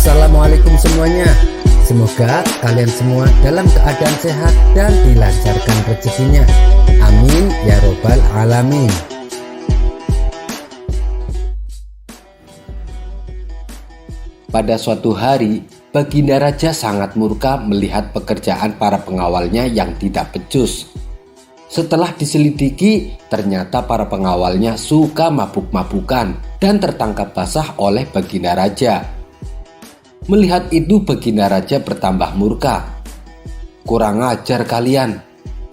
Assalamualaikum semuanya. Semoga kalian semua dalam keadaan sehat dan dilancarkan rezekinya. Amin ya robbal alamin. Pada suatu hari, Baginda Raja sangat murka melihat pekerjaan para pengawalnya yang tidak becus. Setelah diselidiki, ternyata para pengawalnya suka mabuk-mabukan dan tertangkap basah oleh Baginda Raja. Melihat itu, Baginda Raja bertambah murka. "Kurang ajar kalian.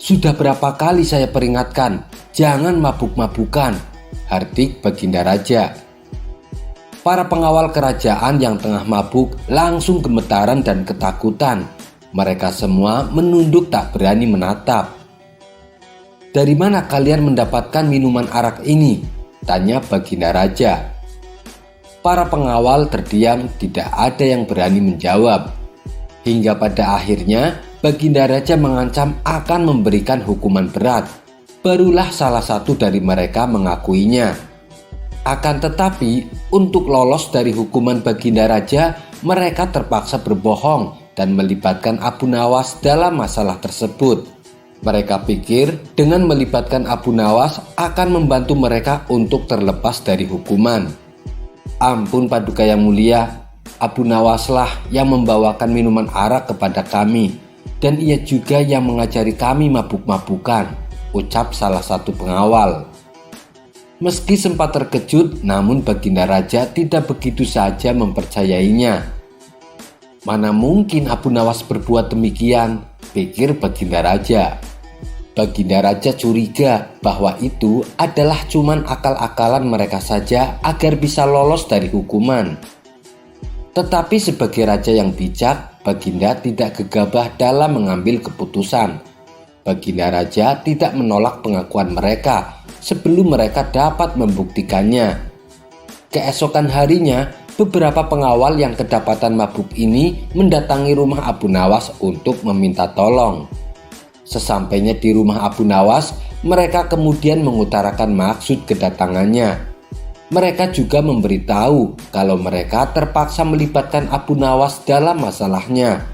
Sudah berapa kali saya peringatkan, jangan mabuk-mabukan," hardik Baginda Raja. Para pengawal kerajaan yang tengah mabuk langsung gemetaran dan ketakutan. Mereka semua menunduk tak berani menatap. "Dari mana kalian mendapatkan minuman arak ini?" tanya Baginda Raja. Para pengawal terdiam, tidak ada yang berani menjawab. Hingga pada akhirnya Baginda Raja mengancam akan memberikan hukuman berat. Barulah salah satu dari mereka mengakuinya. Akan tetapi, untuk lolos dari hukuman Baginda Raja, mereka terpaksa berbohong dan melibatkan Abu Nawas dalam masalah tersebut. Mereka pikir dengan melibatkan Abu Nawas akan membantu mereka untuk terlepas dari hukuman. Ampun Paduka yang mulia, Abu Nawaslah yang membawakan minuman arak kepada kami, dan ia juga yang mengajari kami mabuk-mabukan, ucap salah satu pengawal. Meski sempat terkejut, namun Baginda Raja tidak begitu saja mempercayainya. "Mana mungkin Abu Nawas berbuat demikian," pikir Baginda Raja. Baginda Raja curiga bahwa itu adalah cuman akal-akalan mereka saja agar bisa lolos dari hukuman. Tetapi sebagai raja yang bijak, Baginda tidak gegabah dalam mengambil keputusan. Baginda Raja tidak menolak pengakuan mereka sebelum mereka dapat membuktikannya. Keesokan harinya, beberapa pengawal yang kedapatan mabuk ini mendatangi rumah Abu Nawas untuk meminta tolong. Sesampainya di rumah Abu Nawas, mereka kemudian mengutarakan maksud kedatangannya. Mereka juga memberitahu kalau mereka terpaksa melibatkan Abu Nawas dalam masalahnya.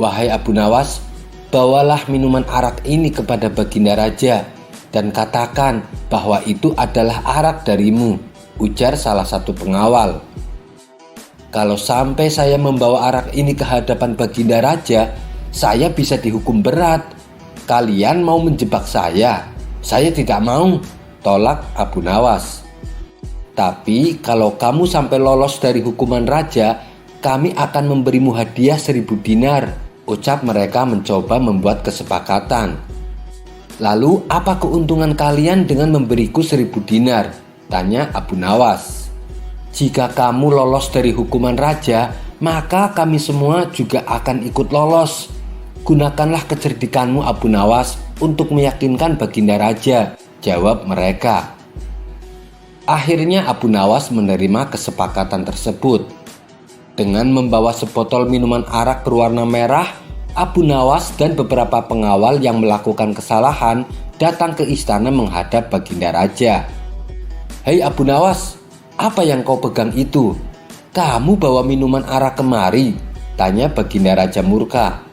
"Wahai Abu Nawas, bawalah minuman arak ini kepada Baginda Raja dan katakan bahwa itu adalah arak darimu," ujar salah satu pengawal. "Kalau sampai saya membawa arak ini ke hadapan Baginda Raja, saya bisa dihukum berat. Kalian mau menjebak saya? Saya tidak mau," tolak Abu Nawas. "Tapi kalau kamu sampai lolos dari hukuman raja, kami akan memberimu hadiah 1000 dinar, ucap mereka mencoba membuat kesepakatan. "Lalu apa keuntungan kalian dengan memberiku 1000 dinar? Tanya Abu Nawas. "Jika kamu lolos dari hukuman raja, maka kami semua juga akan ikut lolos. Gunakanlah kecerdikanmu Abu Nawas untuk meyakinkan Baginda Raja," jawab mereka. Akhirnya Abu Nawas menerima kesepakatan tersebut. Dengan membawa sebotol minuman arak berwarna merah, Abu Nawas dan beberapa pengawal yang melakukan kesalahan datang ke istana menghadap Baginda Raja. "Hei Abu Nawas, apa yang kau pegang itu? Kamu bawa minuman arak kemari?" tanya Baginda Raja murka.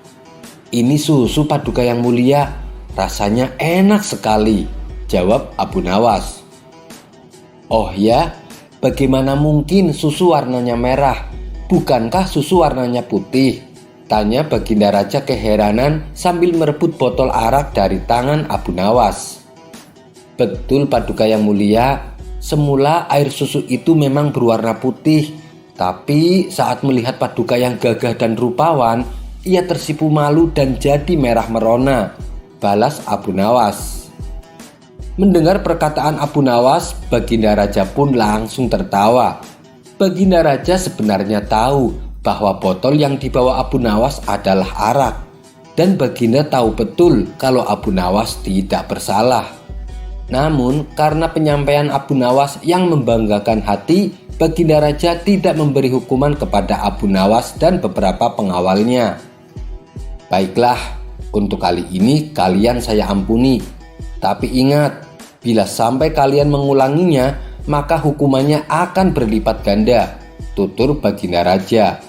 "Ini susu Paduka yang mulia, rasanya enak sekali," jawab Abu Nawas. "Oh ya, bagaimana mungkin susu warnanya merah? Bukankah susu warnanya putih?" tanya Baginda Raja keheranan sambil merebut botol arak dari tangan Abu Nawas. "Betul Paduka yang mulia, semula air susu itu memang berwarna putih, tapi saat melihat Paduka yang gagah dan rupawan, ia tersipu malu dan jadi merah merona," balas Abu Nawas. Mendengar perkataan Abu Nawas, Baginda Raja pun langsung tertawa. Baginda Raja sebenarnya tahu bahwa botol yang dibawa Abu Nawas adalah arak, dan Baginda tahu betul kalau Abu Nawas tidak bersalah. Namun karena penyampaian Abu Nawas yang membanggakan hati, Baginda Raja tidak memberi hukuman kepada Abu Nawas dan beberapa pengawalnya. "Baiklah, untuk kali ini kalian saya ampuni. Tapi ingat, bila sampai kalian mengulanginya, maka hukumannya akan berlipat ganda," tutur Baginda Raja.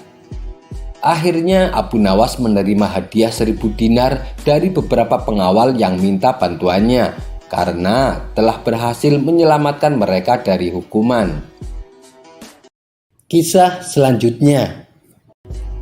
Akhirnya Abu Nawas menerima hadiah 1.000 dinar dari beberapa pengawal yang minta bantuannya karena telah berhasil menyelamatkan mereka dari hukuman. Kisah selanjutnya.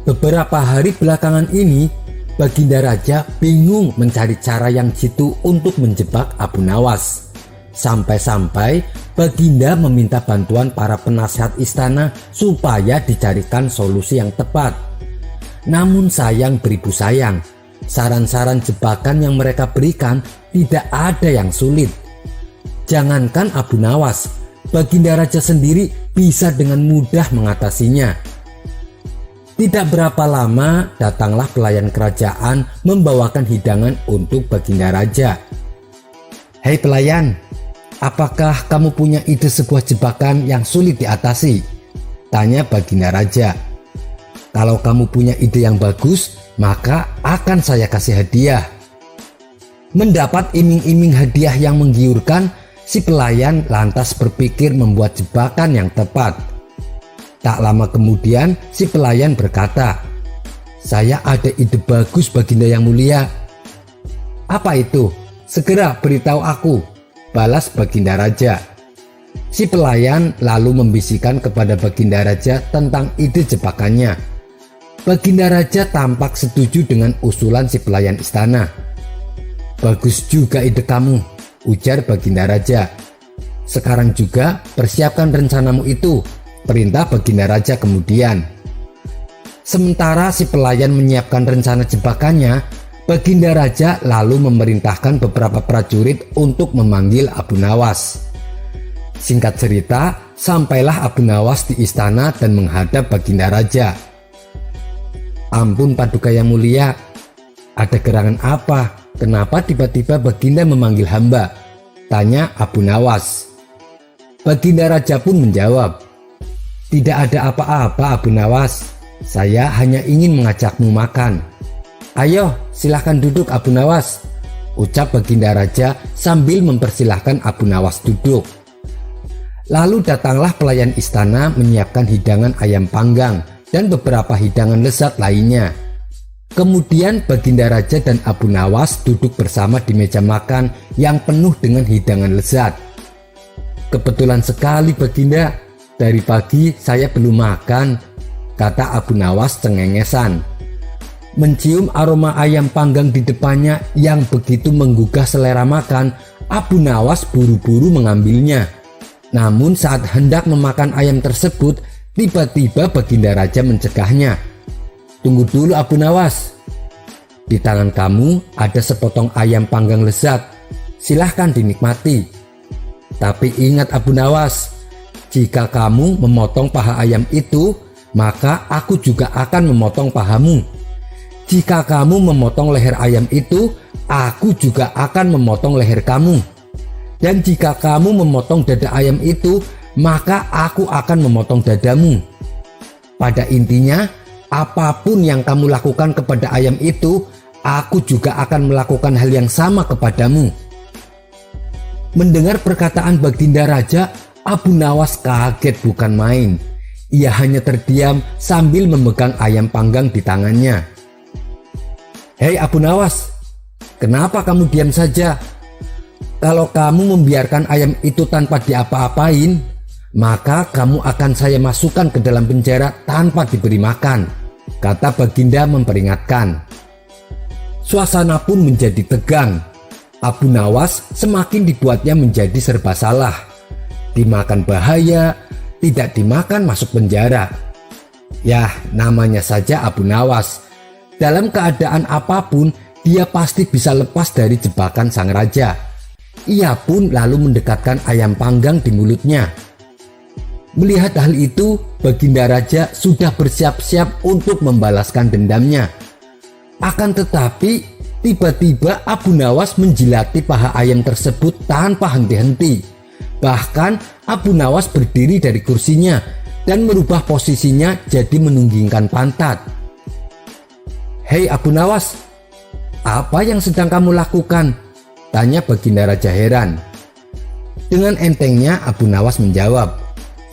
Beberapa hari belakangan ini, Baginda Raja bingung mencari cara yang jitu untuk menjebak Abu Nawas. Sampai-sampai Baginda meminta bantuan para penasihat istana supaya dicarikan solusi yang tepat. Namun sayang beribu sayang, saran-saran jebakan yang mereka berikan tidak ada yang sulit. Jangankan Abu Nawas, Baginda Raja sendiri bisa dengan mudah mengatasinya. Tidak berapa lama datanglah pelayan kerajaan membawakan hidangan untuk Baginda Raja. "Hei pelayan, apakah kamu punya ide sebuah jebakan yang sulit diatasi?" tanya Baginda Raja. "Kalau kamu punya ide yang bagus, maka akan saya kasih hadiah." Mendapat iming-iming hadiah yang menggiurkan, si pelayan lantas berpikir membuat jebakan yang tepat. Tak lama kemudian si pelayan berkata, "Saya ada ide bagus Baginda yang mulia." "Apa itu? Segera beritahu aku," balas Baginda Raja. Si pelayan lalu membisikkan kepada Baginda Raja tentang ide jebakannya. Baginda Raja tampak setuju dengan usulan si pelayan istana. "Bagus juga ide kamu," ujar Baginda Raja. "Sekarang juga persiapkan rencanamu itu," perintah Baginda Raja kemudian. Sementara si pelayan menyiapkan rencana jebakannya, Baginda Raja lalu memerintahkan beberapa prajurit untuk memanggil Abu Nawas. Singkat cerita, sampailah Abu Nawas di istana dan menghadap Baginda Raja. "Ampun Paduka yang mulia, ada gerangan apa? Kenapa tiba-tiba Baginda memanggil hamba?" tanya Abu Nawas. Baginda Raja pun menjawab, "Tidak ada apa-apa Abu Nawas, saya hanya ingin mengajakmu makan." "Ayo silahkan duduk Abu Nawas," ucap Baginda Raja sambil mempersilahkan Abu Nawas duduk. Lalu datanglah pelayan istana menyiapkan hidangan ayam panggang dan beberapa hidangan lezat lainnya. Kemudian Baginda Raja dan Abu Nawas duduk bersama di meja makan yang penuh dengan hidangan lezat. "Kebetulan sekali Baginda, dari pagi saya belum makan," kata Abu Nawas cengengesan. Mencium aroma ayam panggang di depannya yang begitu menggugah selera makan, Abu Nawas buru-buru mengambilnya. Namun saat hendak memakan ayam tersebut, tiba-tiba Baginda Raja mencegahnya. "Tunggu dulu Abu Nawas. Di tangan kamu ada sepotong ayam panggang lezat. Silahkan dinikmati. Tapi ingat Abu Nawas, jika kamu memotong paha ayam itu, maka aku juga akan memotong pahamu. Jika kamu memotong leher ayam itu, aku juga akan memotong leher kamu. Dan jika kamu memotong dada ayam itu, maka aku akan memotong dadamu. Pada intinya, apapun yang kamu lakukan kepada ayam itu, aku juga akan melakukan hal yang sama kepadamu." Mendengar perkataan Baginda Raja, Abu Nawas kaget bukan main. Ia hanya terdiam sambil memegang ayam panggang di tangannya. "Hei Abu Nawas, kenapa kamu diam saja? Kalau kamu membiarkan ayam itu tanpa diapa-apain, maka kamu akan saya masukkan ke dalam penjara tanpa diberi makan," kata Baginda memperingatkan. Suasana pun menjadi tegang. Abu Nawas semakin dibuatnya menjadi serba salah. Dimakan bahaya, tidak dimakan masuk penjara. Yah, namanya saja Abu Nawas. Dalam keadaan apapun, dia pasti bisa lepas dari jebakan sang raja. Ia pun lalu mendekatkan ayam panggang di mulutnya. Melihat hal itu, Baginda Raja sudah bersiap-siap untuk membalaskan dendamnya. Akan tetapi, tiba-tiba Abu Nawas menjilati paha ayam tersebut tanpa henti-henti. Bahkan Abu Nawas berdiri dari kursinya dan merubah posisinya jadi menunggingkan pantat. "Hei Abu Nawas, apa yang sedang kamu lakukan?" tanya Baginda Raja heran. Dengan entengnya Abu Nawas menjawab,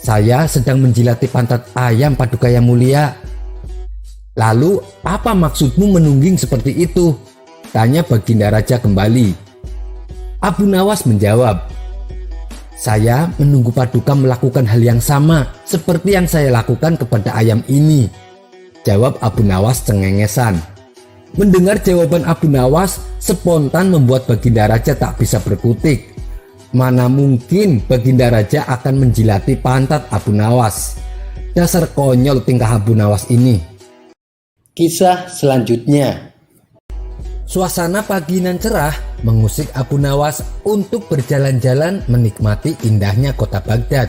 "Saya sedang menjilati pantat ayam Paduka yang mulia." "Lalu apa maksudmu menungging seperti itu?" tanya Baginda Raja kembali. Abu Nawas menjawab, "Saya menunggu Paduka melakukan hal yang sama seperti yang saya lakukan kepada ayam ini," jawab Abu Nawas cengengesan. Mendengar jawaban Abu Nawas spontan membuat Baginda Raja tak bisa berkutik. Mana mungkin Baginda Raja akan menjilati pantat Abu Nawas. Dasar konyol tingkah Abu Nawas ini. Kisah selanjutnya. Suasana pagi nan cerah mengusik Abu Nawas untuk berjalan-jalan menikmati indahnya kota Baghdad.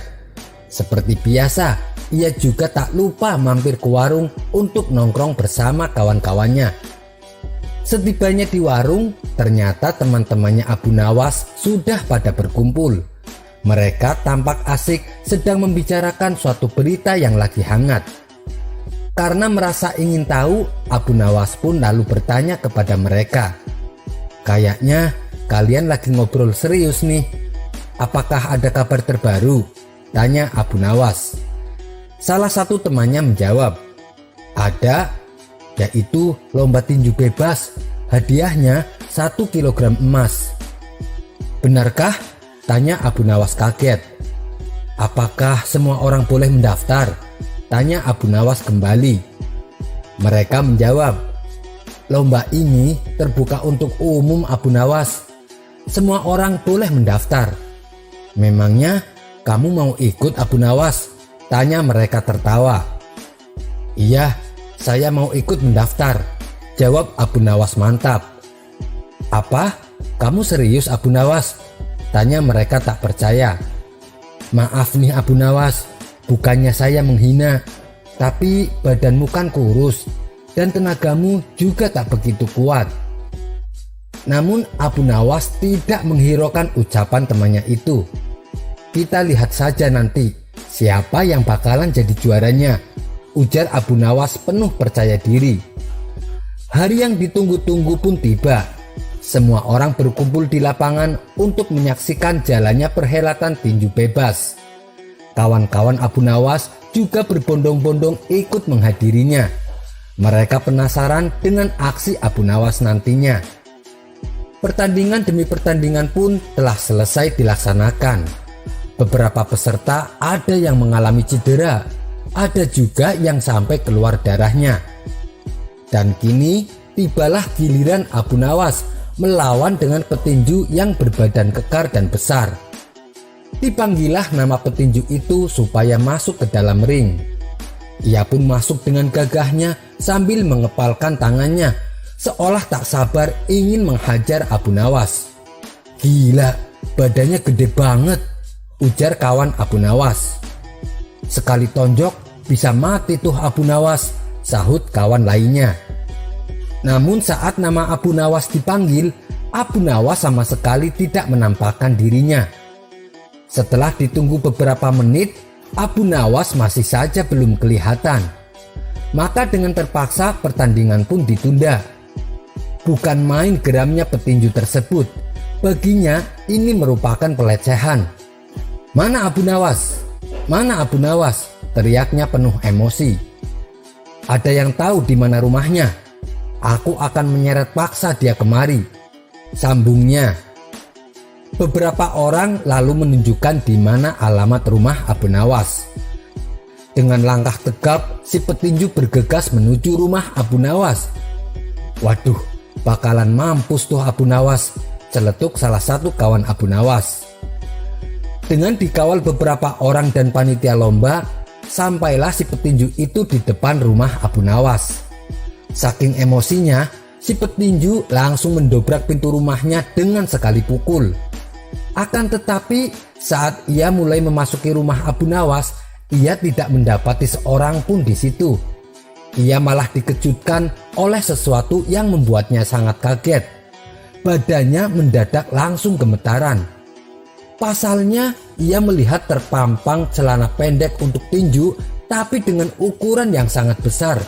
Seperti biasa, ia juga tak lupa mampir ke warung untuk nongkrong bersama kawan-kawannya. Setibanya di warung, ternyata teman-temannya Abu Nawas sudah pada berkumpul. Mereka tampak asik sedang membicarakan suatu berita yang lagi hangat. Karena merasa ingin tahu, Abu Nawas pun lalu bertanya kepada mereka, "Kayaknya kalian lagi ngobrol serius nih. Apakah ada kabar terbaru?" tanya Abu Nawas. Salah satu temannya menjawab, "Ada, yaitu lomba tinju bebas. Hadiahnya 1 kilogram emas." "Benarkah?" tanya Abu Nawas kaget. "Apakah semua orang boleh mendaftar?" tanya Abu Nawas kembali. Mereka menjawab, "Lomba ini terbuka untuk umum Abu Nawas. Semua orang boleh mendaftar." "Memangnya kamu mau ikut Abu Nawas?" tanya mereka tertawa. "Iya, saya mau ikut mendaftar," jawab Abu Nawas mantap. "Apa? Kamu serius Abu Nawas?" tanya mereka tak percaya. "Maaf nih Abu Nawas, bukannya saya menghina, tapi badanmu kan kurus dan tenagamu juga tak begitu kuat." Namun Abu Nawas tidak menghiraukan ucapan temannya itu. "Kita lihat saja nanti siapa yang bakalan jadi juaranya," ujar Abu Nawas penuh percaya diri. Hari yang ditunggu-tunggu pun tiba. Semua orang berkumpul di lapangan untuk menyaksikan jalannya perhelatan tinju bebas. Kawan-kawan Abu Nawas juga berbondong-bondong ikut menghadirinya. Mereka penasaran dengan aksi Abu Nawas nantinya. Pertandingan demi pertandingan pun telah selesai dilaksanakan. Beberapa peserta ada yang mengalami cedera, ada juga yang sampai keluar darahnya. Dan kini tibalah giliran Abu Nawas melawan dengan petinju yang berbadan kekar dan besar. Dipanggillah nama petinju itu supaya masuk ke dalam ring. Ia pun masuk dengan gagahnya sambil mengepalkan tangannya, seolah tak sabar ingin menghajar Abu Nawas. "Gila, badannya gede banget," ujar kawan Abu Nawas. "Sekali tonjok bisa mati tuh Abu Nawas," sahut kawan lainnya. Namun saat nama Abu Nawas dipanggil, Abu Nawas sama sekali tidak menampakkan dirinya. Setelah ditunggu beberapa menit, Abu Nawas masih saja belum kelihatan. Maka dengan terpaksa pertandingan pun ditunda. Bukan main geramnya petinju tersebut. Baginya ini merupakan pelecehan. "Mana Abu Nawas? Mana Abu Nawas?" teriaknya penuh emosi. "Ada yang tahu di mana rumahnya? Aku akan menyeret paksa dia kemari," sambungnya. Beberapa orang lalu menunjukkan di mana alamat rumah Abu Nawas. Dengan langkah tegap, si petinju bergegas menuju rumah Abu Nawas. "Waduh, bakalan mampus tuh Abu Nawas," celetuk salah satu kawan Abu Nawas. Dengan dikawal beberapa orang dan panitia lomba, sampailah si petinju itu di depan rumah Abu Nawas. Saking emosinya, si petinju langsung mendobrak pintu rumahnya dengan sekali pukul. Akan tetapi saat ia mulai memasuki rumah Abu Nawas, ia tidak mendapati seorang pun di situ. Ia malah dikejutkan oleh sesuatu yang membuatnya sangat kaget. Badannya mendadak langsung gemetaran. Pasalnya, ia melihat terpampang celana pendek untuk tinju, tapi dengan ukuran yang sangat besar.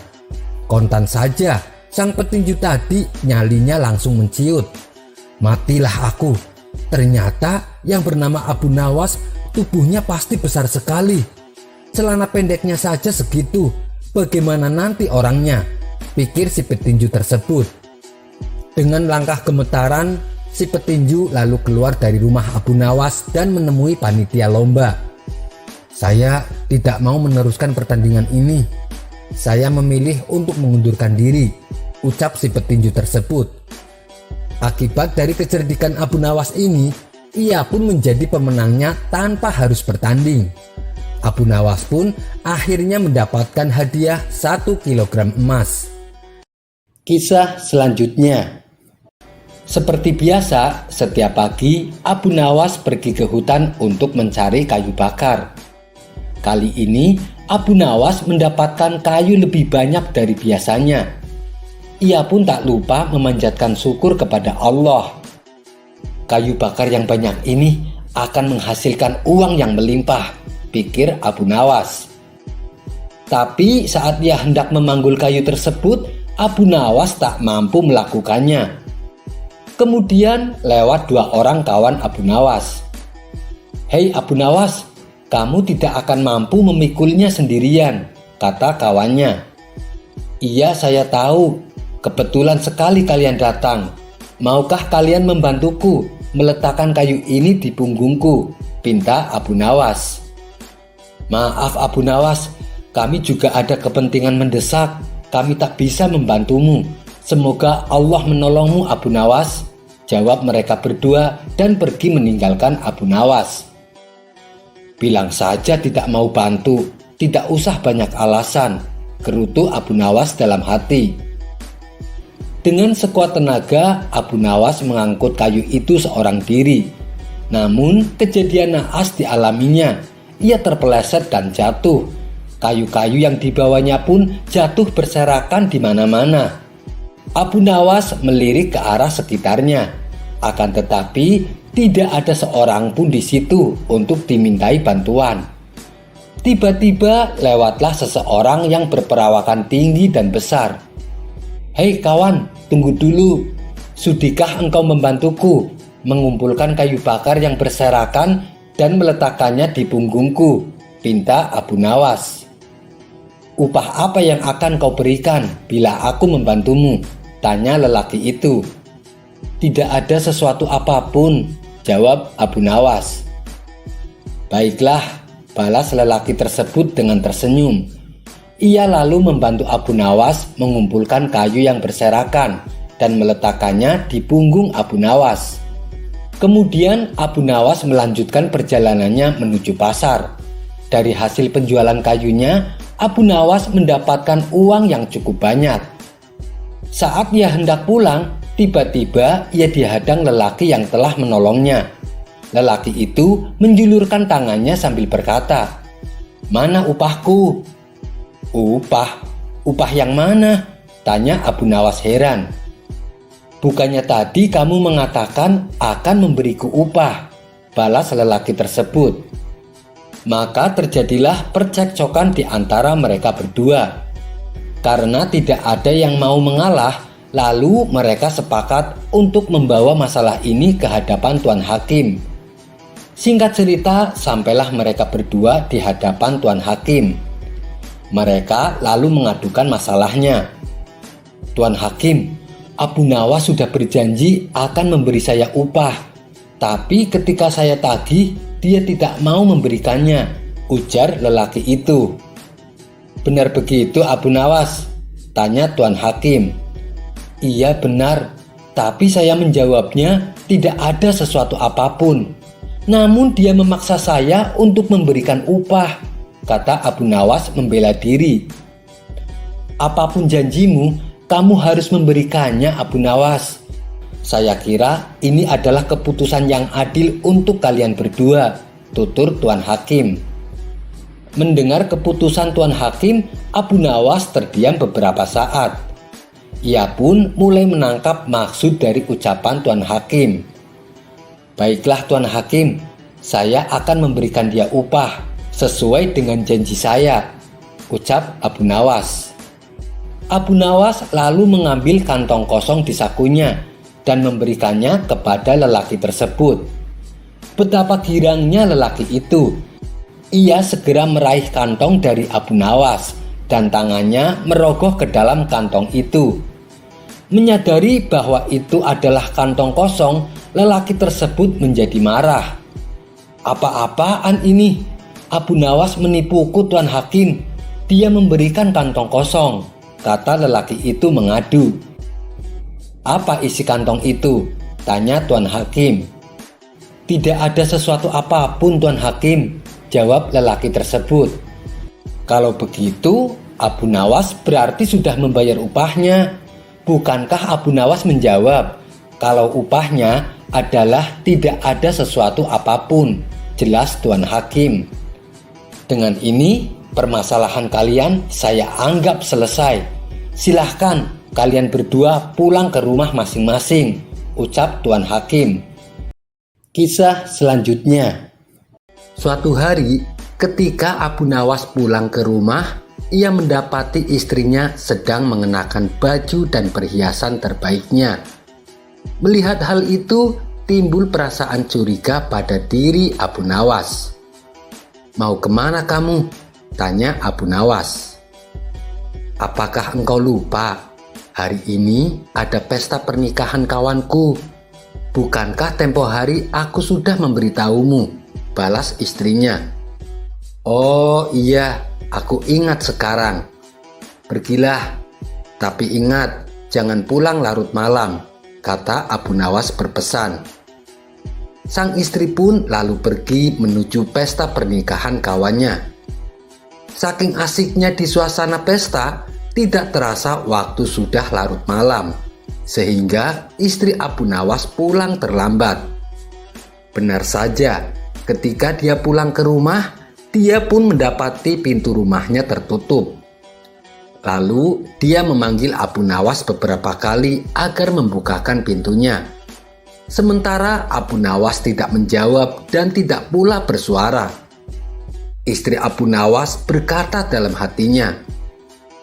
Kontan saja, sang petinju tadi nyalinya langsung menciut. "Matilah aku. Ternyata yang bernama Abu Nawas tubuhnya pasti besar sekali. Celana pendeknya saja segitu. Bagaimana nanti orangnya?" pikir si petinju tersebut. Dengan langkah gemetaran, si petinju lalu keluar dari rumah Abu Nawas dan menemui panitia lomba. "Saya tidak mau meneruskan pertandingan ini. Saya memilih untuk mengundurkan diri," ucap si petinju tersebut. Akibat dari kecerdikan Abu Nawas ini, ia pun menjadi pemenangnya tanpa harus bertanding. Abu Nawas pun akhirnya mendapatkan hadiah 1 kilogram emas. Kisah selanjutnya. Seperti biasa, setiap pagi Abu Nawas pergi ke hutan untuk mencari kayu bakar. Kali ini Abu Nawas mendapatkan kayu lebih banyak dari biasanya. Ia pun tak lupa memanjatkan syukur kepada Allah. Kayu bakar yang banyak ini akan menghasilkan uang yang melimpah, pikir Abu Nawas. Tapi saat ia hendak memanggul kayu tersebut, Abu Nawas tak mampu melakukannya. Kemudian lewat 2 orang kawan Abu Nawas. "Hei Abu Nawas, kamu tidak akan mampu memikulnya sendirian," kata kawannya. "Iya, saya tahu. Kebetulan sekali kalian datang. Maukah kalian membantuku meletakkan kayu ini di punggungku?" pinta Abu Nawas. "Maaf Abu Nawas, kami juga ada kepentingan mendesak. Kami tak bisa membantumu. Semoga Allah menolongmu Abu Nawas," jawab mereka berdua dan pergi meninggalkan Abu Nawas. "Bilang saja tidak mau bantu, tidak usah banyak alasan," gerutu Abu Nawas dalam hati. Dengan sekuat tenaga, Abu Nawas mengangkut kayu itu seorang diri. Namun kejadian naas dialaminya. Ia terpeleset dan jatuh. Kayu-kayu yang dibawanya pun jatuh berserakan di mana-mana. Abu Nawas melirik ke arah sekitarnya. Akan tetapi tidak ada seorang pun di situ untuk dimintai bantuan. Tiba-tiba lewatlah seseorang yang berperawakan tinggi dan besar. "Hei kawan, tunggu dulu. Sudikah engkau membantuku mengumpulkan kayu bakar yang berserakan dan meletakkannya di punggungku?" pinta Abu Nawas. "Upah apa yang akan kau berikan bila aku membantumu?" tanya lelaki itu. "Tidak ada sesuatu apapun," jawab Abu Nawas. "Baiklah," balas lelaki tersebut dengan tersenyum. Ia lalu membantu Abu Nawas mengumpulkan kayu yang berserakan dan meletakkannya di punggung Abu Nawas. Kemudian Abu Nawas melanjutkan perjalanannya menuju pasar. Dari hasil penjualan kayunya, Abu Nawas mendapatkan uang yang cukup banyak. Saat ia hendak pulang, tiba-tiba ia dihadang lelaki yang telah menolongnya. Lelaki itu menjulurkan tangannya sambil berkata, "Mana upahku?" Upah yang mana?" tanya Abu Nawas heran. "Bukannya tadi kamu mengatakan akan memberiku upah?" balas lelaki tersebut. Maka terjadilah percekcokan di antara mereka berdua. Karena tidak ada yang mau mengalah, lalu mereka sepakat untuk membawa masalah ini ke hadapan Tuan Hakim. Singkat cerita, sampailah mereka berdua di hadapan Tuan Hakim. Mereka lalu mengadukan masalahnya. "Tuan Hakim, Abu Nawas sudah berjanji akan memberi saya upah. Tapi ketika saya tagih, dia tidak mau memberikannya," ujar lelaki itu. "Benar begitu Abu Nawas?" tanya Tuan Hakim. "Iya benar, tapi saya menjawabnya tidak ada sesuatu apapun. Namun dia memaksa saya untuk memberikan upah," kata Abu Nawas membela diri. "Apapun janjimu, kamu harus memberikannya Abu Nawas. Saya kira ini adalah keputusan yang adil untuk kalian berdua," tutur Tuan Hakim. Mendengar keputusan Tuan Hakim, Abu Nawas terdiam beberapa saat. Ia pun mulai menangkap maksud dari ucapan Tuan Hakim. "Baiklah Tuan Hakim, saya akan memberikan dia upah sesuai dengan janji saya," ucap Abu Nawas. Abu Nawas lalu mengambil kantong kosong di sakunya dan memberikannya kepada lelaki tersebut. Betapa girangnya lelaki itu. Ia segera meraih kantong dari Abu Nawas dan tangannya merogoh ke dalam kantong itu. Menyadari bahwa itu adalah kantong kosong, lelaki tersebut menjadi marah. "Apa-apaan ini? Abu Nawas menipuku, Tuan Hakim. Dia memberikan kantong kosong," kata lelaki itu mengadu. "Apa isi kantong itu?" tanya Tuan Hakim. "Tidak ada sesuatu apapun, Tuan Hakim," jawab lelaki tersebut. "Kalau begitu, Abu Nawas berarti sudah membayar upahnya." Bukankah Abu Nawas menjawab, "Kalau upahnya adalah tidak ada sesuatu apapun," jelas Tuan Hakim. "Dengan ini, permasalahan kalian saya anggap selesai. Silahkan kalian berdua pulang ke rumah masing-masing," ucap Tuan Hakim. Kisah selanjutnya. Suatu hari, ketika Abu Nawas pulang ke rumah, ia mendapati istrinya sedang mengenakan baju dan perhiasan terbaiknya. Melihat hal itu, timbul perasaan curiga pada diri Abu Nawas. "Mau kemana kamu?" tanya Abu Nawas. "Apakah engkau lupa? Hari ini ada pesta pernikahan kawanku. Bukankah tempo hari aku sudah memberitahumu?" balas istrinya. "Oh iya, aku ingat sekarang. Pergilah, tapi ingat jangan pulang larut malam," kata Abu Nawas berpesan. Sang istri pun lalu pergi menuju pesta pernikahan kawannya. Saking asiknya di suasana pesta, tidak terasa waktu sudah larut malam, sehingga istri Abu Nawas pulang terlambat. Benar saja, ketika dia pulang ke rumah, dia pun mendapati pintu rumahnya tertutup. Lalu dia memanggil Abu Nawas beberapa kali agar membukakan pintunya. Sementara Abu Nawas tidak menjawab dan tidak pula bersuara. Istri Abu Nawas berkata dalam hatinya,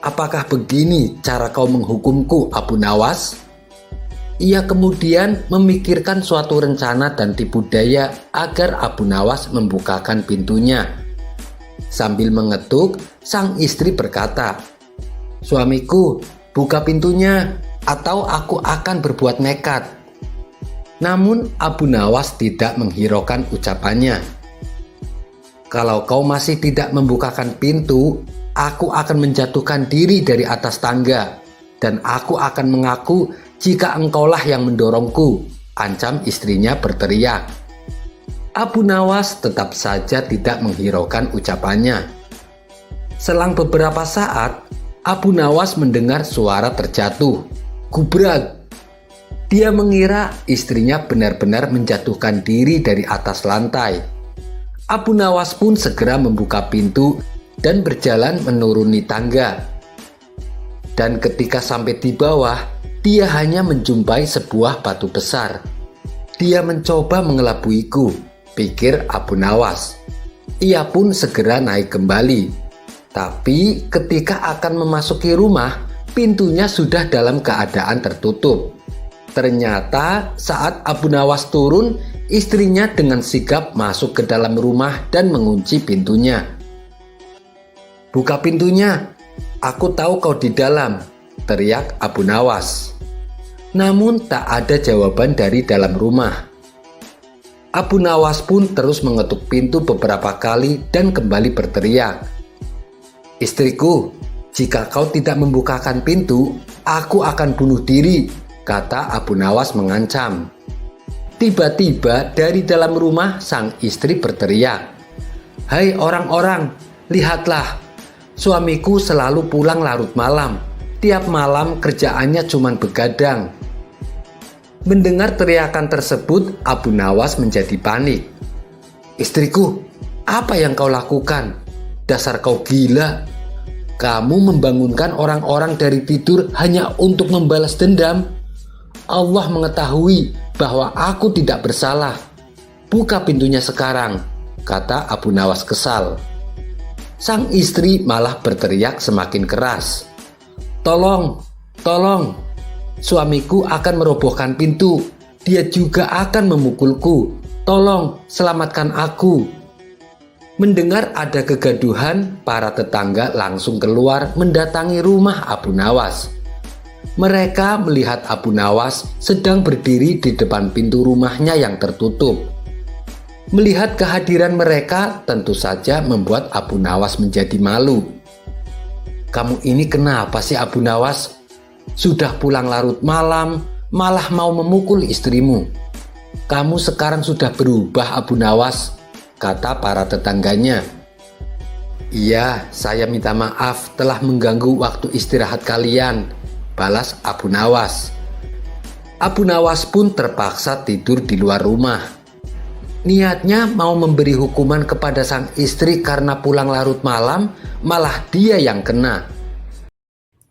"Apakah begini cara kau menghukumku, Abu Nawas?" Ia kemudian memikirkan suatu rencana dan tipu daya agar Abu Nawas membukakan pintunya. Sambil mengetuk, sang istri berkata, "Suamiku, buka pintunya atau aku akan berbuat nekat." Namun Abu Nawas tidak menghiraukan ucapannya. "Kalau kau masih tidak membukakan pintu, aku akan menjatuhkan diri dari atas tangga, dan aku akan mengaku jika engkaulah yang mendorongku," ancam istrinya berteriak. Abu Nawas tetap saja tidak menghiraukan ucapannya. Selang beberapa saat, Abu Nawas mendengar suara terjatuh. Gubrak! Dia mengira istrinya benar-benar menjatuhkan diri dari atas lantai. Abu Nawas pun segera membuka pintu dan berjalan menuruni tangga. Dan ketika sampai di bawah, dia hanya menjumpai sebuah batu besar. "Dia mencoba mengelabuiku," pikir Abu Nawas. Ia pun segera naik kembali. Tapi ketika akan memasuki rumah, pintunya sudah dalam keadaan tertutup. Ternyata saat Abu Nawas turun, istrinya dengan sigap masuk ke dalam rumah dan mengunci pintunya. "Buka pintunya, aku tahu kau di dalam," teriak Abu Nawas. Namun tak ada jawaban dari dalam rumah. Abu Nawas pun terus mengetuk pintu beberapa kali dan kembali berteriak, "Istriku, jika kau tidak membukakan pintu, aku akan bunuh diri," kata Abu Nawas mengancam. Tiba-tiba dari dalam rumah sang istri berteriak, "Hai orang-orang, lihatlah, suamiku selalu pulang larut malam. Tiap malam kerjaannya cuma begadang." Mendengar teriakan tersebut, Abu Nawas menjadi panik. "Istriku, apa yang kau lakukan? Dasar kau gila. Kamu membangunkan orang-orang dari tidur hanya untuk membalas dendam. Allah mengetahui bahwa aku tidak bersalah. Buka pintunya sekarang," kata Abu Nawas kesal. Sang istri malah berteriak semakin keras, "Tolong, tolong. Suamiku akan merobohkan pintu. Dia juga akan memukulku. Tolong, selamatkan aku." Mendengar ada kegaduhan, para tetangga langsung keluar mendatangi rumah Abu Nawas. Mereka melihat Abu Nawas sedang berdiri di depan pintu rumahnya yang tertutup. Melihat kehadiran mereka tentu saja membuat Abu Nawas menjadi malu. "Kamu ini kenapa sih Abu Nawas? Sudah pulang larut malam, malah mau memukul istrimu. Kamu sekarang sudah berubah Abu Nawas," kata para tetangganya. "Iya, saya minta maaf telah mengganggu waktu istirahat kalian," balas Abu Nawas. Abu Nawas pun terpaksa tidur di luar rumah. Niatnya mau memberi hukuman kepada sang istri karena pulang larut malam, malah dia yang kena.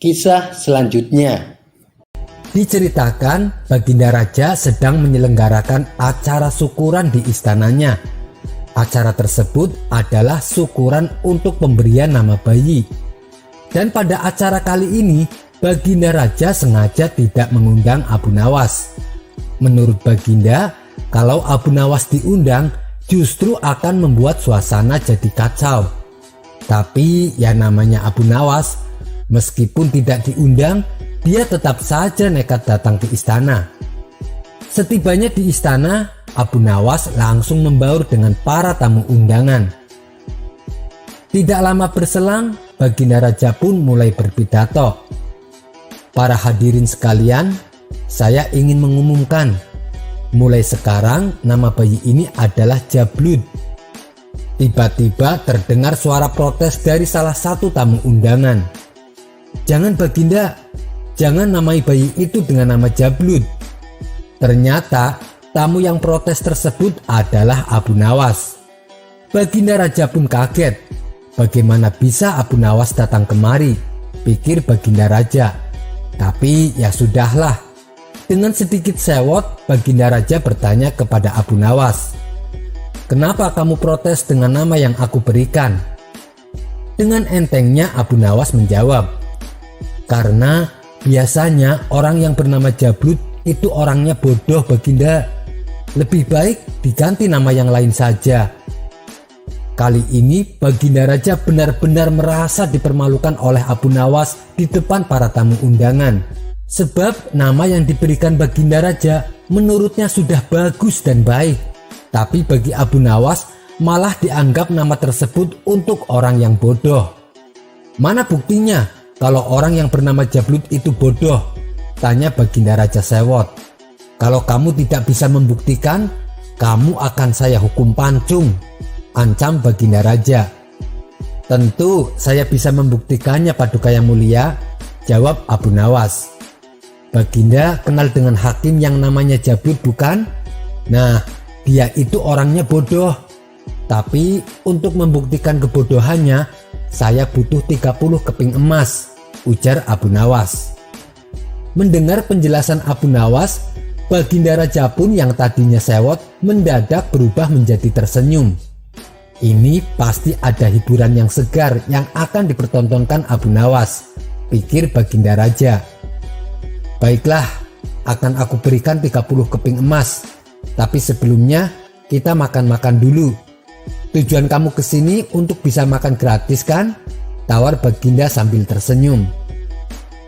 Kisah selanjutnya diceritakan Baginda Raja sedang menyelenggarakan acara syukuran di istananya. Acara tersebut adalah syukuran untuk pemberian nama bayi. Dan pada acara kali ini, Baginda Raja sengaja tidak mengundang Abu Nawas. Menurut Baginda, kalau Abu Nawas diundang, justru akan membuat suasana jadi kacau. Tapi ya namanya Abu Nawas, meskipun tidak diundang, dia tetap saja nekat datang ke istana. Setibanya di istana, Abu Nawas langsung membaur dengan para tamu undangan. Tidak lama berselang, Baginda Raja pun mulai berpidato. "Para hadirin sekalian, saya ingin mengumumkan, mulai sekarang nama bayi ini adalah Jablud." Tiba-tiba terdengar suara protes dari salah satu tamu undangan. "Jangan Baginda, jangan namai bayi itu dengan nama Jablud." Ternyata tamu yang protes tersebut adalah Abu Nawas. Baginda Raja pun kaget. Bagaimana bisa Abu Nawas datang kemari? Pikir Baginda Raja. Tapi ya sudahlah. Dengan sedikit sewot, Baginda Raja bertanya kepada Abu Nawas, "Kenapa kamu protes dengan nama yang aku berikan?" Dengan entengnya Abu Nawas menjawab, "Karena biasanya orang yang bernama Jablud itu orangnya bodoh Baginda. Lebih baik diganti nama yang lain saja." Kali ini Baginda Raja benar-benar merasa dipermalukan oleh Abu Nawas di depan para tamu undangan. Sebab nama yang diberikan Baginda Raja menurutnya sudah bagus dan baik. Tapi bagi Abu Nawas malah dianggap nama tersebut untuk orang yang bodoh. "Mana buktinya kalau orang yang bernama Jablud itu bodoh?" tanya Baginda Raja sewot. "Kalau kamu tidak bisa membuktikan, kamu akan saya hukum pancung," ancam Baginda Raja. "Tentu saya bisa membuktikannya Paduka yang mulia," jawab Abu Nawas. "Baginda kenal dengan hakim yang namanya Jablud bukan? Nah, dia itu orangnya bodoh. Tapi untuk membuktikan kebodohannya, saya butuh 30 keping emas," ujar Abu Nawas. Mendengar penjelasan Abu Nawas, Baginda Raja pun yang tadinya sewot mendadak berubah menjadi tersenyum. Ini pasti ada hiburan yang segar yang akan dipertontonkan Abu Nawas, pikir Baginda Raja. "Baiklah, akan aku berikan 30 keping emas. Tapi sebelumnya kita makan-makan dulu. Tujuan kamu kesini untuk bisa makan gratis kan?" tawar Baginda sambil tersenyum.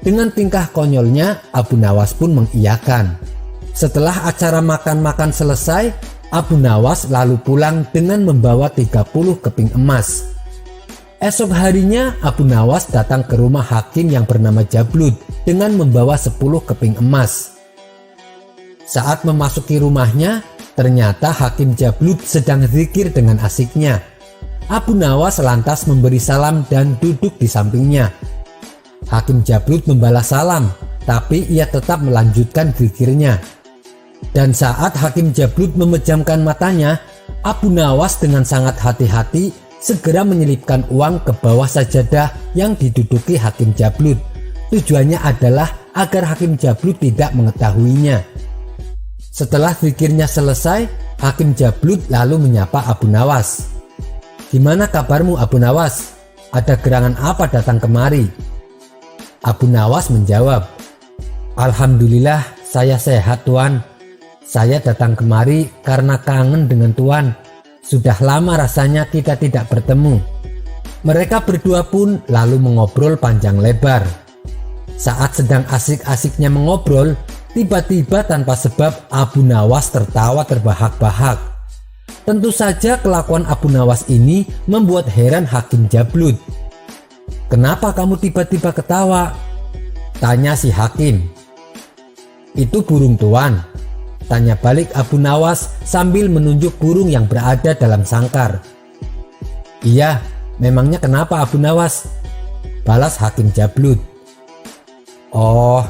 Dengan tingkah konyolnya, Abu Nawas pun mengiyakan. Setelah acara makan-makan selesai, Abu Nawas lalu pulang dengan membawa 30 keping emas. Esok harinya Abu Nawas datang ke rumah hakim yang bernama Jablud dengan membawa 10 keping emas. Saat memasuki rumahnya, ternyata hakim Jablud sedang zikir dengan asiknya. Abu Nawas lantas memberi salam dan duduk di sampingnya. Hakim Jablud membalas salam, tapi ia tetap melanjutkan zikirnya. Dan saat Hakim Jablud memejamkan matanya, Abu Nawas dengan sangat hati-hati segera menyelipkan uang ke bawah sajadah yang diduduki Hakim Jablud. Tujuannya adalah agar Hakim Jablud tidak mengetahuinya. Setelah zikirnya selesai, Hakim Jablud lalu menyapa Abu Nawas. "Gimana kabarmu Abu Nawas? Ada gerangan apa datang kemari?" Abu Nawas menjawab, "Alhamdulillah saya sehat Tuan. Saya datang kemari karena kangen dengan Tuan. sudah lama rasanya kita tidak bertemu. Mereka berdua pun lalu mengobrol panjang lebar. Saat sedang asik-asiknya mengobrol, tiba-tiba tanpa sebab Abu Nawas tertawa terbahak-bahak. Tentu saja kelakuan Abu Nawas ini membuat heran Hakim Jablut. "Kenapa kamu tiba-tiba ketawa?" tanya si hakim. "Itu burung tuan," tanya balik Abu Nawas sambil menunjuk burung yang berada dalam sangkar. "Iya, memangnya kenapa Abu Nawas?" balas Hakim Jablut. "Oh,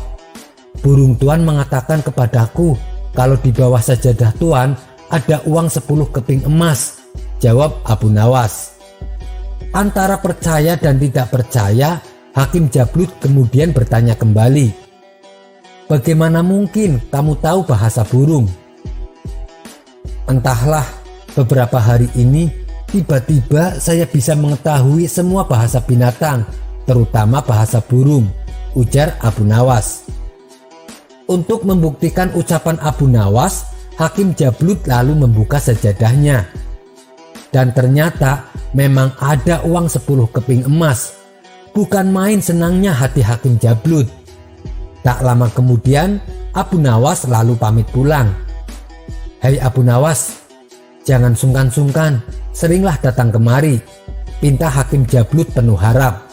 burung tuan mengatakan kepadaku kalau di bawah sajadah tuan ada uang 10 keping emas," jawab Abu Nawas. Antara percaya dan tidak percaya, Hakim Jablut kemudian bertanya kembali, "Bagaimana mungkin kamu tahu bahasa burung?" "Entahlah, beberapa hari ini tiba-tiba saya bisa mengetahui semua bahasa binatang, terutama bahasa burung," ujar Abu Nawas. Untuk membuktikan ucapan Abu Nawas, Hakim Jablut lalu membuka sajadahnya. Dan ternyata memang ada uang 10 keping emas. Bukan main senangnya hati Hakim Jablut. Tak lama kemudian Abu Nawas lalu pamit pulang. "Hai Abu Nawas, jangan sungkan-sungkan, seringlah datang kemari," pinta Hakim Jablut penuh harap.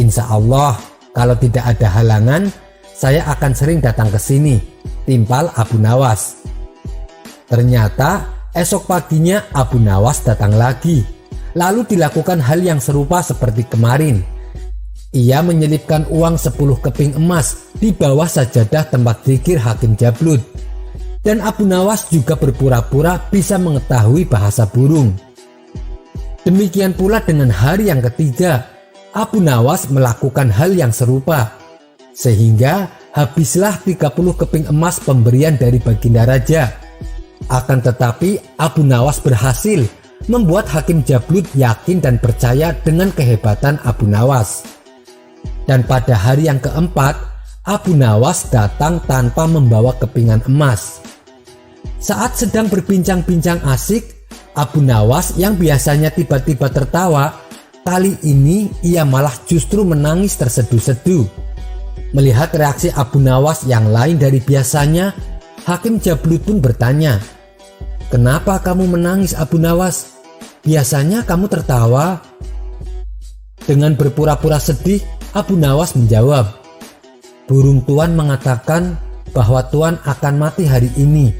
"Insya Allah kalau tidak ada halangan, saya akan sering datang ke sini," timpal Abu Nawas. Ternyata esok paginya Abu Nawas datang lagi. Lalu dilakukan hal yang serupa seperti kemarin. Ia menyelipkan uang 10 keping emas di bawah sajadah tempat zikir Hakim Jablut. Dan Abu Nawas juga berpura-pura bisa mengetahui bahasa burung. Demikian pula dengan hari yang ketiga, Abu Nawas melakukan hal yang serupa. Sehingga habislah 30 keping emas pemberian dari Baginda Raja. Akan tetapi Abu Nawas berhasil membuat Hakim Jablut yakin dan percaya dengan kehebatan Abu Nawas. Dan pada hari yang keempat, Abu Nawas datang tanpa membawa kepingan emas. Saat sedang berbincang-bincang asik, Abu Nawas yang biasanya tiba-tiba tertawa, kali ini ia malah justru menangis terseduh-seduh. Melihat reaksi Abu Nawas yang lain dari biasanya, Hakim Jablut pun bertanya, "Kenapa kamu menangis Abu Nawas? Biasanya kamu tertawa." Dengan berpura-pura sedih, Abu Nawas menjawab, "Burung tuan mengatakan bahwa tuan akan mati hari ini,"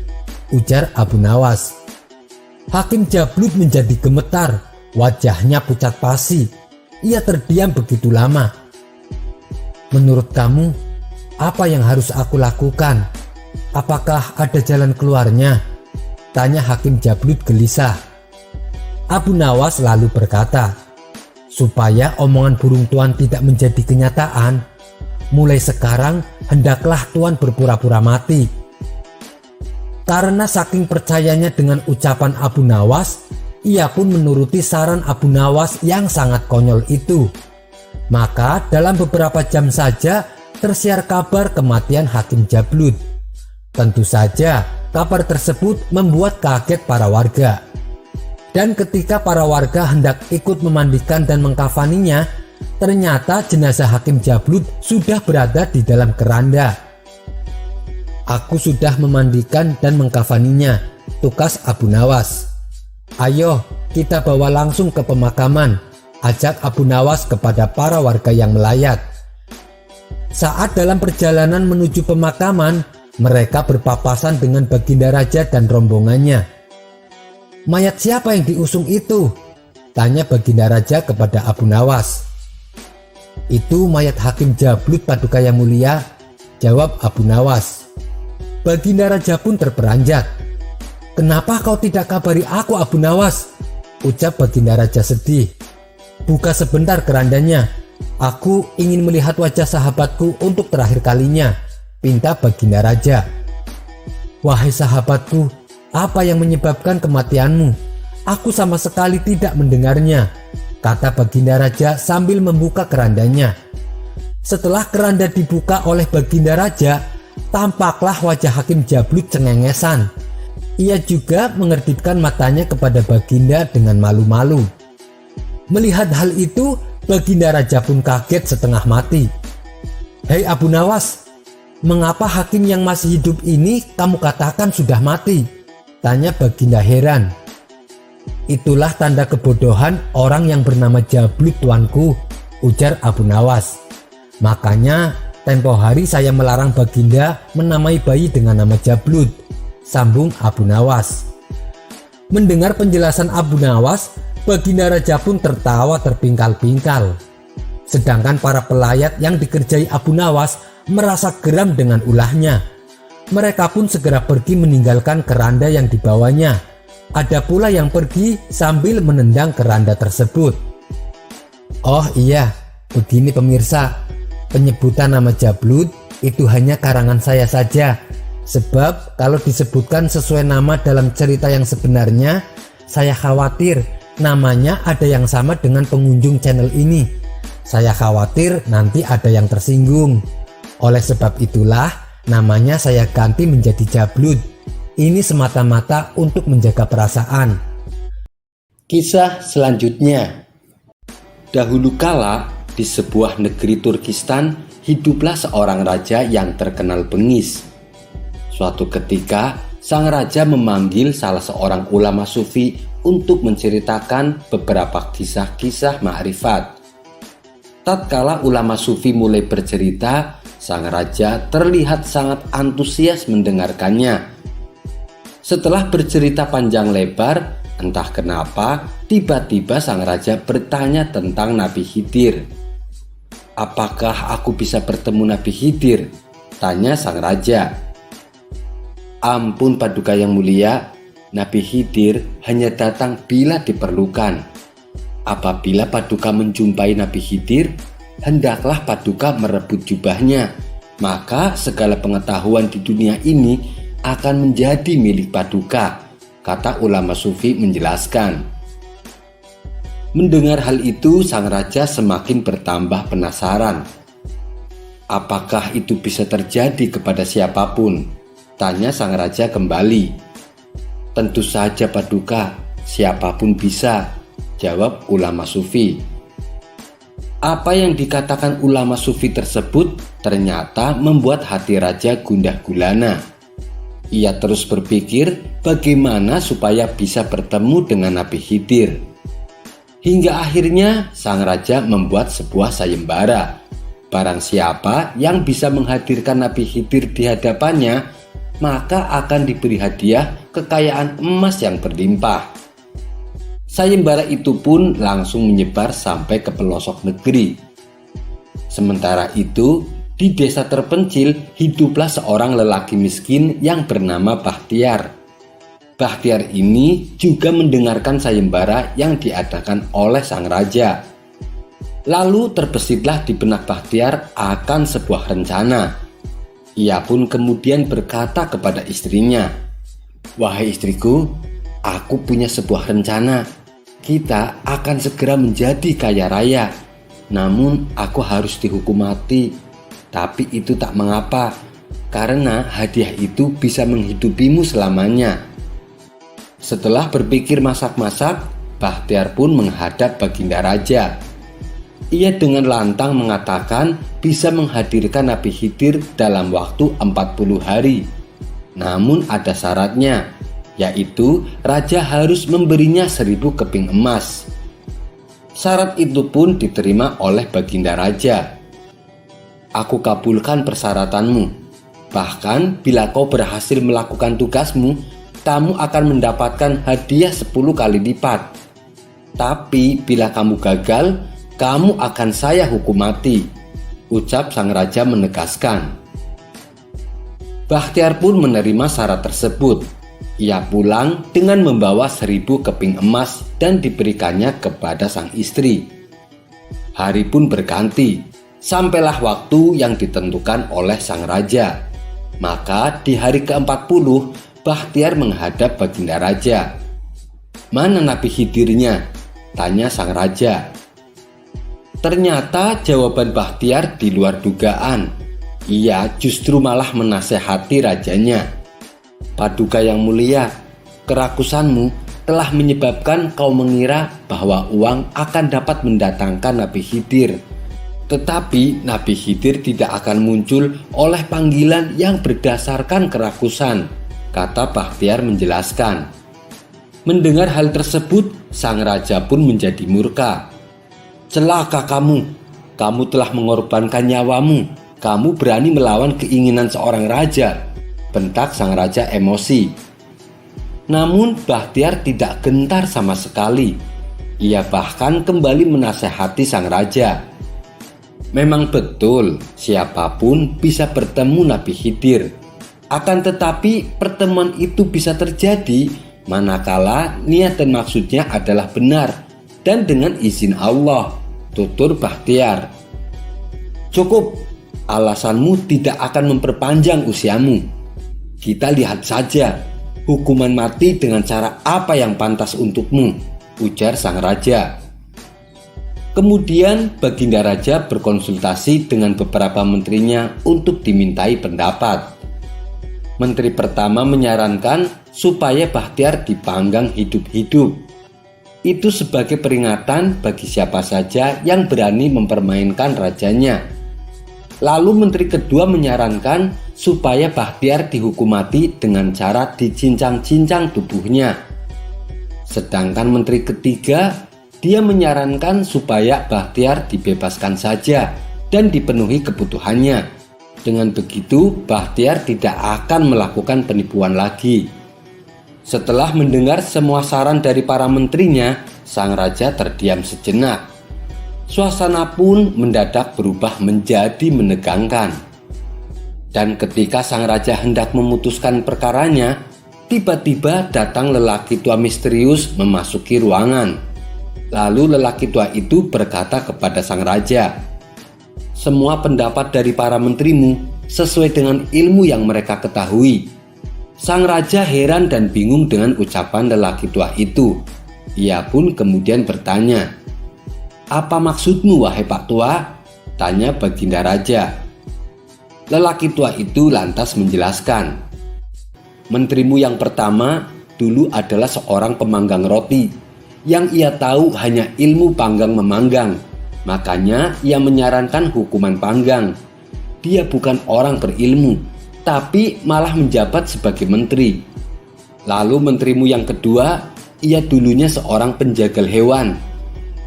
ujar Abu Nawas. Hakim Jablut menjadi gemetar, wajahnya pucat pasi. Ia terdiam begitu lama. "Menurut kamu, apa yang harus aku lakukan? Apakah ada jalan keluarnya?" tanya Hakim Jablut gelisah. Abu Nawas lalu berkata, "Supaya omongan burung tuan tidak menjadi kenyataan, mulai sekarang hendaklah tuan berpura-pura mati." Karena saking percayanya dengan ucapan Abu Nawas, ia pun menuruti saran Abu Nawas yang sangat konyol itu. Maka dalam beberapa jam saja tersiar kabar kematian Hakim Jablut. Tentu saja kabar tersebut membuat kaget para warga. Dan ketika para warga hendak ikut memandikan dan mengkafaninya, ternyata jenazah Hakim Jablut sudah berada di dalam keranda. "Aku sudah memandikan dan mengkafaninya," tukas Abu Nawas. "Ayo kita bawa langsung ke pemakaman," ajak Abu Nawas kepada para warga yang melayat. Saat dalam perjalanan menuju pemakaman, mereka berpapasan dengan Baginda Raja dan rombongannya. "Mayat siapa yang diusung itu?" tanya Baginda Raja kepada Abu Nawas. "Itu mayat Hakim Jablut Paduka Yang Mulia," jawab Abu Nawas. Baginda Raja pun terperanjat. "Kenapa kau tidak kabari aku Abu Nawas?" ucap Baginda Raja sedih. "Buka sebentar kerandanya, aku ingin melihat wajah sahabatku untuk terakhir kalinya," pinta Baginda Raja. "Wahai sahabatku, apa yang menyebabkan kematianmu? Aku sama sekali tidak mendengarnya," kata Baginda Raja sambil membuka kerandanya. Setelah keranda dibuka oleh Baginda Raja, tampaklah wajah Hakim Jablut cengengesan. Ia juga mengertitkan matanya kepada Baginda dengan malu-malu. Melihat hal itu, Baginda Raja pun kaget setengah mati. "Hei Abu Nawas, mengapa hakim yang masih hidup ini kamu katakan sudah mati?" tanya Baginda heran. "Itulah tanda kebodohan orang yang bernama Jablut, tuanku," ujar Abu Nawas. "Makanya tempo hari saya melarang Baginda menamai bayi dengan nama Jablut," sambung Abu Nawas. Mendengar penjelasan Abu Nawas, Baginda Raja pun tertawa terpingkal-pingkal. Sedangkan para pelayat yang dikerjai Abu Nawas merasa geram dengan ulahnya. Mereka pun segera pergi meninggalkan keranda yang dibawanya. Ada pula yang pergi sambil menendang keranda tersebut. Oh iya, begini pemirsa, penyebutan nama Jablut itu hanya karangan saya saja. Sebab kalau disebutkan sesuai nama dalam cerita yang sebenarnya, saya khawatir namanya ada yang sama dengan pengunjung channel ini. Saya khawatir nanti ada yang tersinggung. Oleh sebab itulah namanya saya ganti menjadi Jablut. Ini semata-mata untuk menjaga perasaan. Kisah selanjutnya. Dahulu kala di sebuah negeri Turkistan hiduplah seorang raja yang terkenal bengis. Suatu ketika, sang raja memanggil salah seorang ulama sufi untuk menceritakan beberapa kisah-kisah ma'rifat. Tatkala ulama sufi mulai bercerita, sang raja terlihat sangat antusias mendengarkannya. Setelah bercerita panjang lebar, entah kenapa tiba-tiba sang raja bertanya tentang Nabi Khidir. "Apakah aku bisa bertemu Nabi Khidir?" tanya sang raja. "Ampun Paduka yang mulia, Nabi Khidir hanya datang bila diperlukan. Apabila Paduka menjumpai Nabi Khidir, hendaklah Paduka merebut jubahnya, maka segala pengetahuan di dunia ini akan menjadi milik Paduka," kata ulama sufi menjelaskan. Mendengar hal itu, sang raja semakin bertambah penasaran. "Apakah itu bisa terjadi kepada siapapun?" tanya sang raja kembali. "Tentu saja Paduka, siapapun bisa," jawab ulama sufi. Apa yang dikatakan ulama sufi tersebut ternyata membuat hati raja gundah gulana. Ia terus berpikir bagaimana supaya bisa bertemu dengan Nabi Khidir. Hingga akhirnya sang raja membuat sebuah sayembara. Barang siapa yang bisa menghadirkan Nabi Khidir di hadapannya, maka akan diberi hadiah kekayaan emas yang berlimpah. Sayembara itu pun langsung menyebar sampai ke pelosok negeri. Sementara itu, di desa terpencil hiduplah seorang lelaki miskin yang bernama Bahtiar. Bahtiar ini juga mendengarkan sayembara yang diadakan oleh sang raja. Lalu terbesitlah di benak Bahtiar akan sebuah rencana. Ia pun kemudian berkata kepada istrinya, "Wahai istriku, aku punya sebuah rencana. Kita akan segera menjadi kaya raya. Namun aku harus dihukum mati. Tapi itu tak mengapa, karena hadiah itu bisa menghidupimu selamanya." Setelah berpikir masak-masak, Bahtiar pun menghadap Baginda Raja. Ia dengan lantang mengatakan bisa menghadirkan Nabi Khidir dalam waktu 40 hari. Namun ada syaratnya, yaitu raja harus memberinya 1000 keping emas. Syarat itu pun diterima oleh Baginda Raja. "Aku kabulkan persyaratanmu. Bahkan bila kau berhasil melakukan tugasmu, kamu akan mendapatkan hadiah 10 kali lipat. Tapi bila kamu gagal, kamu akan saya hukum mati," ucap sang raja menegaskan. Bahtiar pun menerima syarat tersebut. Ia pulang dengan membawa 1000 keping emas dan diberikannya kepada sang istri. Hari pun berganti, sampailah waktu yang ditentukan oleh sang raja. Maka di hari ke-40, Bahtiar menghadap Baginda Raja. "Mana Nabi Khidirnya?" tanya sang raja. Ternyata jawaban Bahtiar di luar dugaan. Ia justru malah menasehati rajanya. "Paduka yang mulia, Kerakusanmu telah menyebabkan kau mengira bahwa uang akan dapat mendatangkan Nabi Khidir. Tetapi Nabi Khidir tidak akan muncul oleh panggilan yang berdasarkan kerakusan, kata Bakhtiar menjelaskan. Mendengar hal tersebut, sang raja pun menjadi murka. Celaka kamu telah mengorbankan nyawamu, kamu berani melawan keinginan seorang raja, bentak sang raja emosi. Namun Bakhtiar tidak gentar sama sekali. Ia bahkan kembali menasehati sang raja. Memang betul, siapapun bisa bertemu Nabi Khidir. Akan tetapi pertemuan itu bisa terjadi manakala niat dan maksudnya adalah benar dan dengan izin Allah, tutur Bakhtiar. Cukup, alasanmu tidak akan memperpanjang usiamu. Kita lihat saja hukuman mati dengan cara apa yang pantas untukmu, ujar sang raja. Kemudian Baginda Raja berkonsultasi dengan beberapa menterinya untuk dimintai pendapat. Menteri pertama menyarankan supaya Bakhtiar dipanggang hidup-hidup. Itu sebagai peringatan bagi siapa saja yang berani mempermainkan rajanya. Lalu menteri kedua menyarankan supaya Bakhtiar dihukum mati dengan cara dicincang-cincang tubuhnya. Sedangkan menteri ketiga, dia menyarankan supaya Bakhtiar dibebaskan saja dan dipenuhi kebutuhannya. Dengan begitu, Bakhtiar tidak akan melakukan penipuan lagi. Setelah mendengar semua saran dari para menterinya, sang raja terdiam sejenak. Suasana pun mendadak berubah menjadi menegangkan. Dan ketika sang raja hendak memutuskan perkaranya, tiba-tiba datang lelaki tua misterius memasuki ruangan. Lalu lelaki tua itu berkata kepada sang raja, semua pendapat dari para menterimu sesuai dengan ilmu yang mereka ketahui. Sang raja heran dan bingung dengan ucapan lelaki tua itu. Ia pun kemudian bertanya, apa maksudmu wahai Pak Tua? Tanya Baginda Raja. Lelaki tua itu lantas menjelaskan, menterimu yang pertama dulu adalah seorang pemanggang roti. Yang ia tahu hanya ilmu panggang memanggang. Makanya ia menyarankan hukuman panggang. Dia bukan orang berilmu, tapi malah menjabat sebagai menteri. Lalu menterimu yang kedua, ia dulunya seorang penjagal hewan.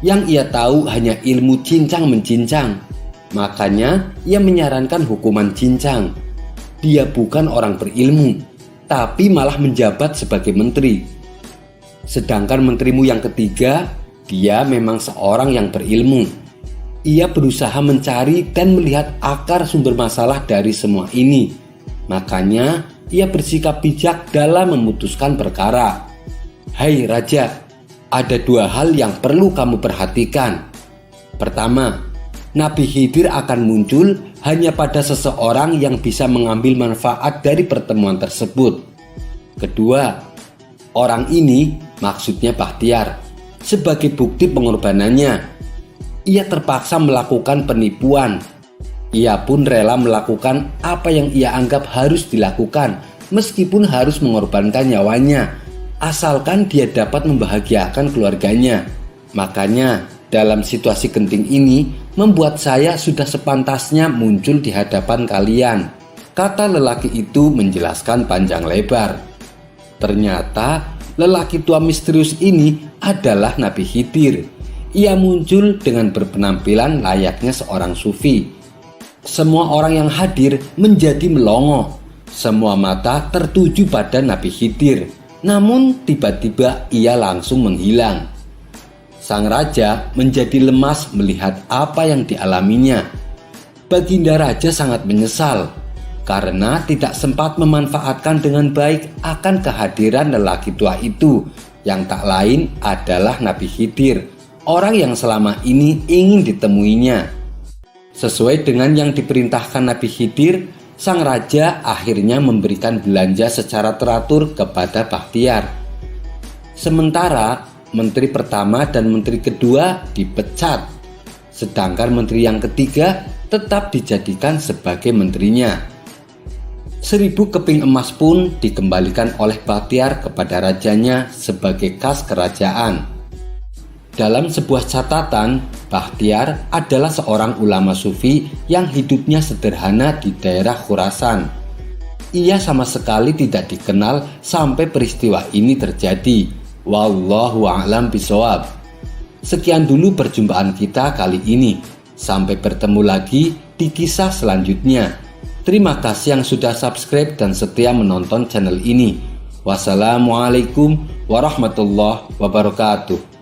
Yang ia tahu hanya ilmu cincang mencincang. Makanya ia menyarankan hukuman cincang. Dia bukan orang berilmu, tapi malah menjabat sebagai menteri. Sedangkan menterimu yang ketiga, dia memang seorang yang berilmu. Ia berusaha mencari dan melihat akar sumber masalah dari semua ini. Makanya ia bersikap bijak dalam memutuskan perkara. Hai Raja, ada dua hal yang perlu kamu perhatikan. Pertama, Nabi Khidir akan muncul hanya pada seseorang yang bisa mengambil manfaat dari pertemuan tersebut. Kedua, orang ini, maksudnya Bakhtiar, sebagai bukti pengorbanannya, ia terpaksa melakukan penipuan. Ia pun rela melakukan apa yang ia anggap harus dilakukan, meskipun harus mengorbankan nyawanya, asalkan dia dapat membahagiakan keluarganya. Makanya, dalam situasi genting ini, membuat saya sudah sepantasnya muncul di hadapan kalian, kata lelaki itu menjelaskan panjang lebar. Ternyata lelaki tua misterius ini adalah Nabi Khidir. Ia muncul dengan berpenampilan layaknya seorang sufi. Semua orang yang hadir menjadi melongo. Semua mata tertuju pada Nabi Khidir. Namun tiba-tiba ia langsung menghilang. Sang raja menjadi lemas melihat apa yang dialaminya. Baginda Raja sangat menyesal karena tidak sempat memanfaatkan dengan baik akan kehadiran lelaki tua itu, yang tak lain adalah Nabi Khidir, orang yang selama ini ingin ditemuinya. Sesuai dengan yang diperintahkan Nabi Khidir, sang raja akhirnya memberikan belanja secara teratur kepada Bakhtiar. Sementara menteri pertama dan menteri kedua dipecat, sedangkan menteri yang ketiga tetap dijadikan sebagai menterinya. 1000 keping emas pun dikembalikan oleh Bahtiar kepada rajanya sebagai kas kerajaan. Dalam sebuah catatan, Bahtiar adalah seorang ulama sufi yang hidupnya sederhana di daerah Khurasan. Ia sama sekali tidak dikenal sampai peristiwa ini terjadi. Wallahu a'lam bishawab. Sekian dulu perjumpaan kita kali ini. Sampai bertemu lagi di kisah selanjutnya. Terima kasih yang sudah subscribe dan setia menonton channel ini. Wassalamualaikum warahmatullahi wabarakatuh.